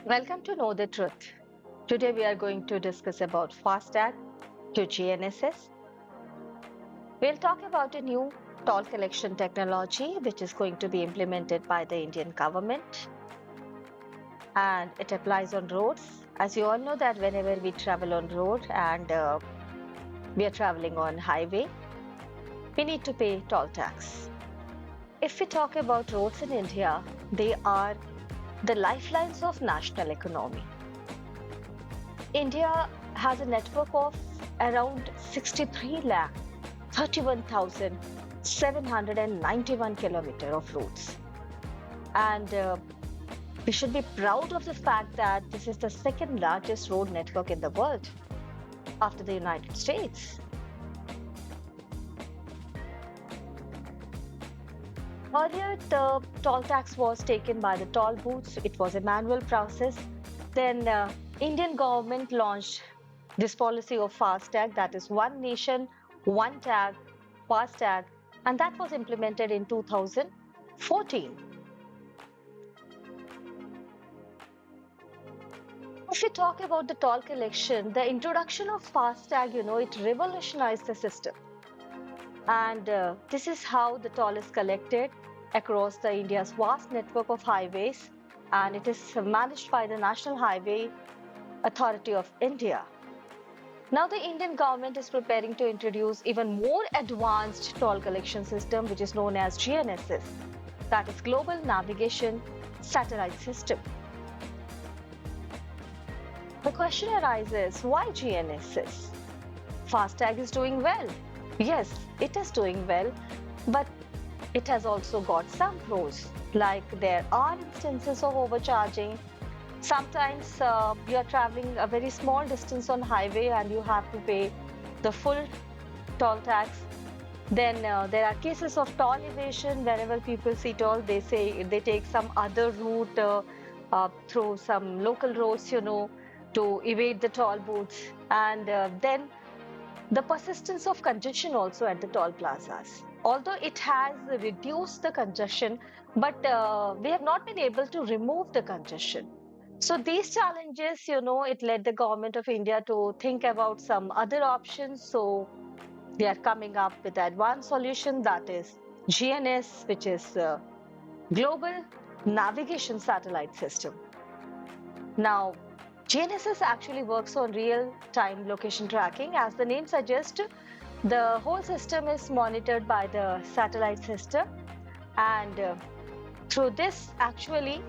Welcome to Know the Truth. Today we are going to discuss about FASTag to GNSS. We'll talk about a new toll collection technology which is going to be implemented by the Indian government, and it applies on roads. As you all know that whenever we travel on road and we are traveling on highway, we need to pay toll tax. If we talk about roads in India, they are the lifelines of national economy. India has a network of around 63 lakh 31,791 kilometers of roads. And we should be proud of the fact that this is the second largest road network in the world after the United States. Earlier, the toll tax was taken by the toll booths. It was a manual process. Then Indian government launched this policy of FASTag, that is one nation, one tag, FASTag, and that was implemented in 2014. If we talk about the toll collection, the introduction of FASTag, it revolutionized the system. And this is how the toll is collected across the India's vast network of highways, and it is managed by the National Highway Authority of India. Now the Indian government is preparing to introduce even more advanced toll collection system, which is known as GNSS, that is Global Navigation Satellite System. The question arises, why GNSS? FASTag is doing well. Yes, it is doing well, but it has also got some pros, like there are instances of overcharging. Sometimes you are traveling a very small distance on highway and you have to pay the full toll tax. Then there are cases of toll evasion. Whenever people see toll, they say they take some other route through some local roads, to evade the toll booths. And then the persistence of congestion also at the toll plazas. Although it has reduced the congestion, but we have not been able to remove the congestion. So these challenges, it led the government of India to think about some other options. So they are coming up with advanced solution, that is GNS, which is Global Navigation Satellite System. Now, GNSS actually works on real-time location tracking. As the name suggests, the whole system is monitored by the satellite system, and through this, actually,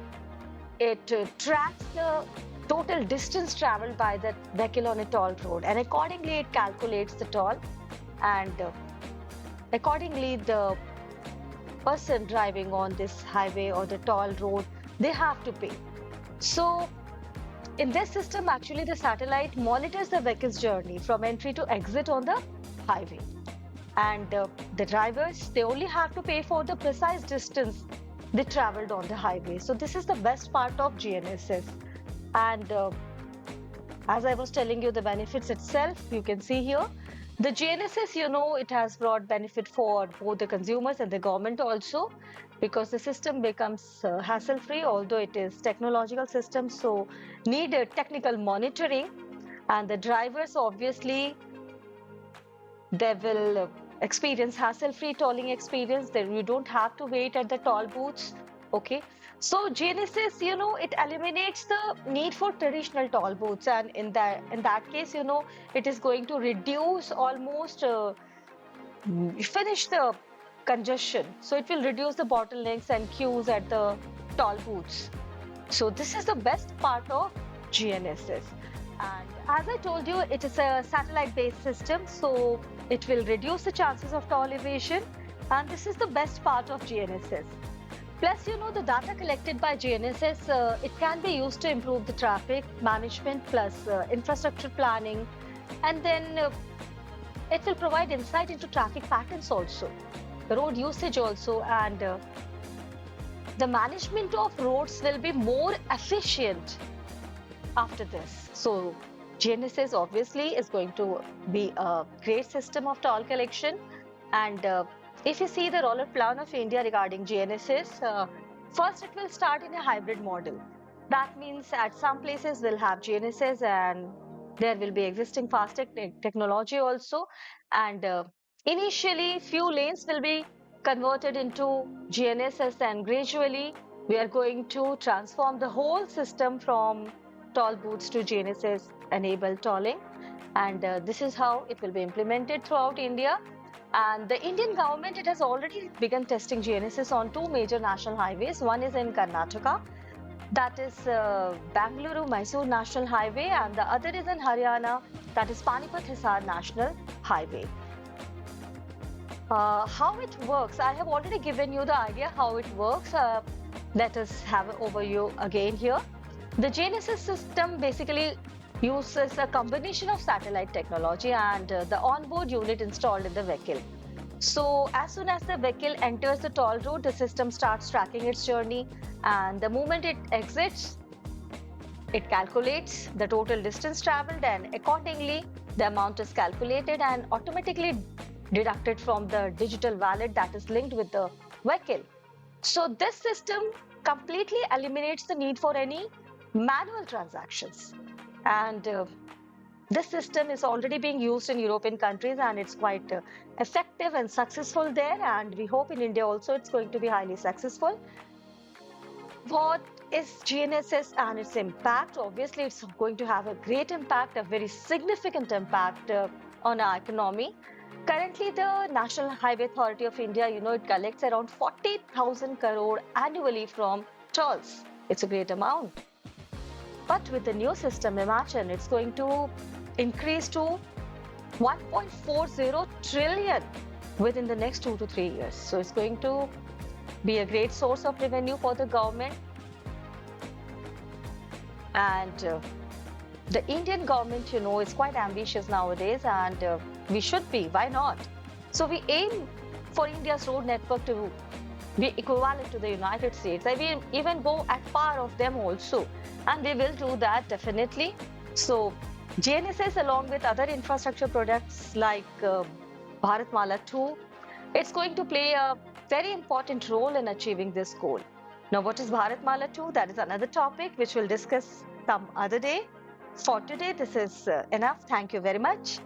it tracks the total distance traveled by the vehicle on a toll road, and accordingly, it calculates the toll, and accordingly, the person driving on this highway or the toll road, they have to pay. So in this system, actually, the satellite monitors the vehicle's journey from entry to exit on the highway. And the drivers, they only have to pay for the precise distance they traveled on the highway. So this is the best part of GNSS. And as I was telling you, the benefits itself, you can see here. The GNSS, it has brought benefit for both the consumers and the government also, because the system becomes hassle-free, although it is technological system, so need a technical monitoring. And the drivers, obviously, they will experience hassle-free tolling experience. Then you don't have to wait at the toll booths. Okay, so GNSS, it eliminates the need for traditional toll booths, and in that case, it is going to reduce almost finish the congestion. So it will reduce the bottlenecks and queues at the toll booths. So this is the best part of GNSS. And as I told you, it is a satellite-based system, so it will reduce the chances of toll evasion. And this is the best part of GNSS. Plus, the data collected by GNSS, it can be used to improve the traffic management plus infrastructure planning. And then it will provide insight into traffic patterns also, road usage also, and the management of roads will be more efficient after this. So GNSS obviously is going to be a great system of toll collection. And if you see the rollout plan of India regarding GNSS, first it will start in a hybrid model. That means at some places we'll have GNSS and there will be existing FASTag technology also. And initially, few lanes will be converted into GNSS, and gradually we are going to transform the whole system from toll booths to GNSS enabled tolling. And this is how it will be implemented throughout India. And the Indian government, it has already begun testing GNSS on two major national highways. One is in Karnataka, that is Bangalore-Mysore National Highway, and the other is in Haryana, that is Panipat-Hisar National Highway. How it works, I have already given you the idea how it works. Let us have an overview again here. The GNSS system basically uses a combination of satellite technology and the onboard unit installed in the vehicle. So as soon as the vehicle enters the toll road, the system starts tracking its journey, and the moment it exits, it calculates the total distance traveled, and accordingly the amount is calculated and automatically deducted from the digital wallet that is linked with the vehicle. So this system completely eliminates the need for any manual transactions, and this system is already being used in European countries, and it's quite effective and successful there, and we hope in India also it's going to be highly successful. What is GNSS and its impact? Obviously, it's going to have a great impact, a very significant impact on our economy. Currently, the National Highway Authority of India, it collects around 40,000 crore annually from tolls. It's a great amount. But with the new system, imagine it's going to increase to 1.40 trillion within the next 2 to 3 years. So it's going to be a great source of revenue for the government. And the Indian government, is quite ambitious nowadays, and we should be. Why not? So we aim for India's road network to be equivalent to the United States. I will even go at par of them also, and we will do that definitely. So GNSS, along with other infrastructure products like Bharatmala 2, it's going to play a very important role in achieving this goal. Now, what is Bharatmala 2? That is another topic which we'll discuss some other day. For today, this is enough. Thank you very much.